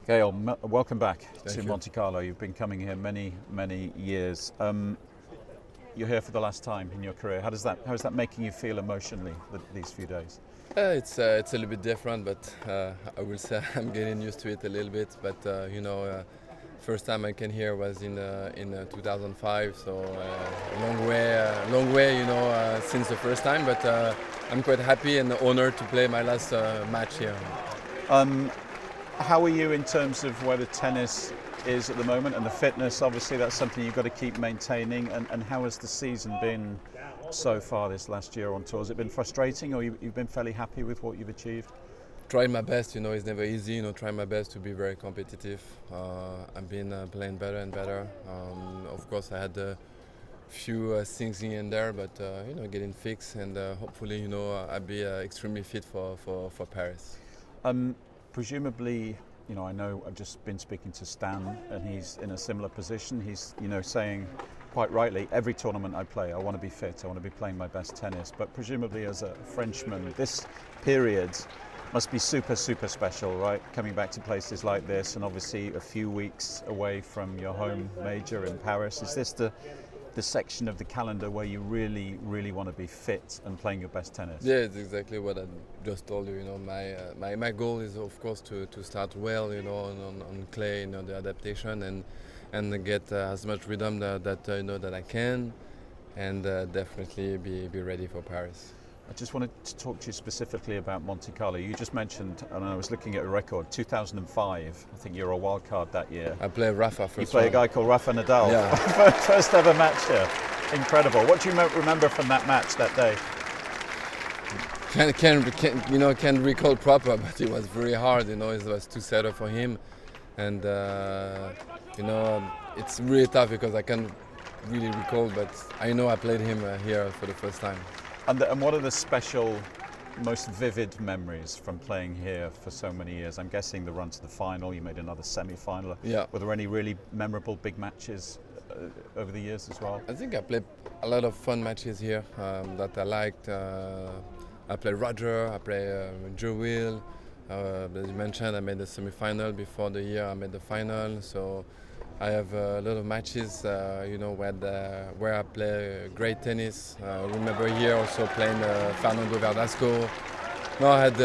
Gael, welcome back to you. Monte Carlo. You've been coming here many years. You're here for the last time in your career. How is that making you feel emotionally these few days? It's a little bit different, but I will say I'm getting used to it a little bit. But first time I came here was in 2005, so long way, since the first time. But I'm quite happy and honored to play my last match here. How are you in terms of where the tennis is at the moment and the fitness? Obviously, that's something you've got to keep maintaining. And how has the season been so far this last year on tour? Has it been frustrating, or you've been fairly happy with what you've achieved? Trying my best, it's never easy. Trying my best to be very competitive. I've been playing better and better. Of course, I had a few things in and there, but getting fixed, and hopefully, I'll be extremely fit for Paris. Presumably, I know I've just been speaking to Stan, and he's in a similar position. He's, saying quite rightly, every tournament I play, I want to be fit, I want to be playing my best tennis. But presumably, as a Frenchman, this period must be super special, right? Coming back to places like this, and obviously a few weeks away from your home major in Paris. Is this the section of the calendar where you really want to be fit and playing your best tennis? Yeah, it's exactly what I just told you. My goal is, of course, to start well, on clay, the adaptation, and get as much rhythm that I can, and definitely be ready for Paris. I just wanted to talk to you specifically about Monte Carlo. You just mentioned, and I was looking at a record, 2005. I think you're a wild card that year. I play Rafa first. You play a guy called Rafa Nadal. Yeah. First ever match here. Incredible. What do you remember from that match that day? Can't recall proper, but it was very hard. It was 2-setter for him, and it's really tough because I can't really recall. But I know I played him here for the first time. And what are the special, most vivid memories from playing here for so many years? I'm guessing the run to the final, you made another semi-final. Yeah. Were there any really memorable big matches over the years as well? I think I played a lot of fun matches here that I liked. I played Roger, I played Joe Will. As you mentioned, I made the semi-final before the year I made the final. So I have a lot of matches, where I play great tennis. I remember here also playing Fernando Verdasco. No, I had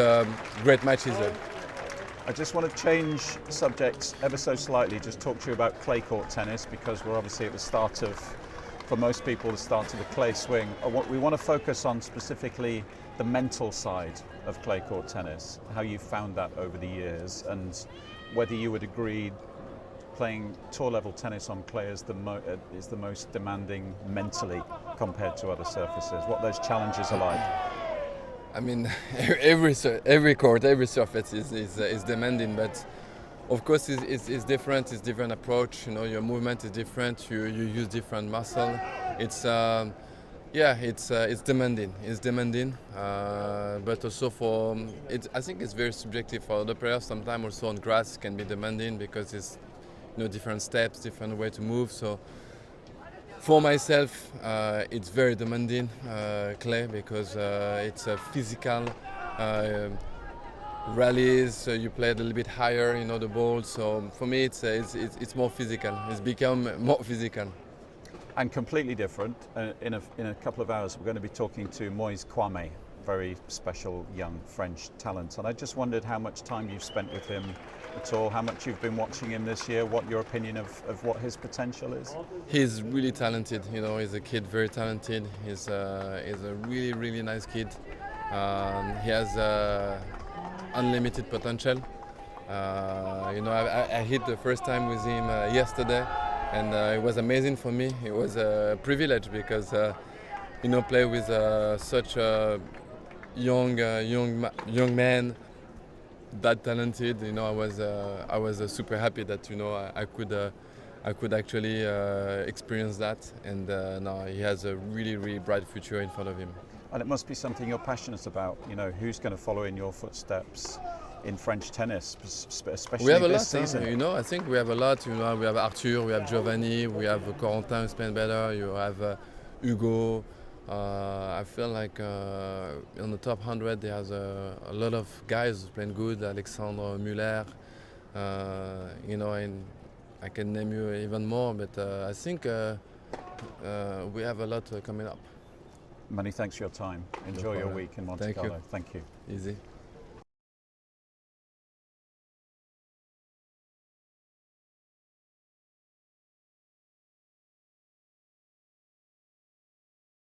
great matches there. I just want to change subjects ever so slightly, just talk to you about clay court tennis, because we're obviously at the start of, for most people, the start of the clay swing. We want to focus on specifically the mental side of clay court tennis, how you found that over the years, and whether you would agree playing tour-level tennis on clay is the most demanding mentally compared to other surfaces. What those challenges are like. I mean, every court, every surface is demanding, but of course it's different. It's different approach. Your movement is different. You use different muscle. It's demanding. It's demanding, but also I think it's very subjective for other players. Sometimes also on grass can be demanding because it's different steps, different way to move. So for myself, it's very demanding clay because it's a physical rallies. So you play a little bit higher, the ball. So for me, it's more physical. It's become more physical. And completely different. In a couple of hours, we're going to be talking to Moise Kwame, very special young French talent. And I just wondered how much time you've spent with him at all, how much you've been watching him this year, what your opinion of what his potential is. He's really talented. He's a kid, very talented. He's a really nice kid. He has unlimited potential. I hit the first time with him yesterday, and it was amazing for me. It was a privilege because play with such a young man, that talented. I was super happy that I could actually experience that, and now he has a really bright future in front of him. And it must be something you're passionate about. Who's going to follow in your footsteps in French tennis, especially we have a this lot, season? I think we have a lot. We have Arthur, we have Giovanni, we have Corentin who's playing better. You have Hugo. I feel like on the top 100 there's a lot of guys playing good. Alexandre Muller, You know, and I can name you even more, but I think we have a lot coming up. Many thanks for your time. Enjoy your week in Monte Carlo. Thank you. Easy.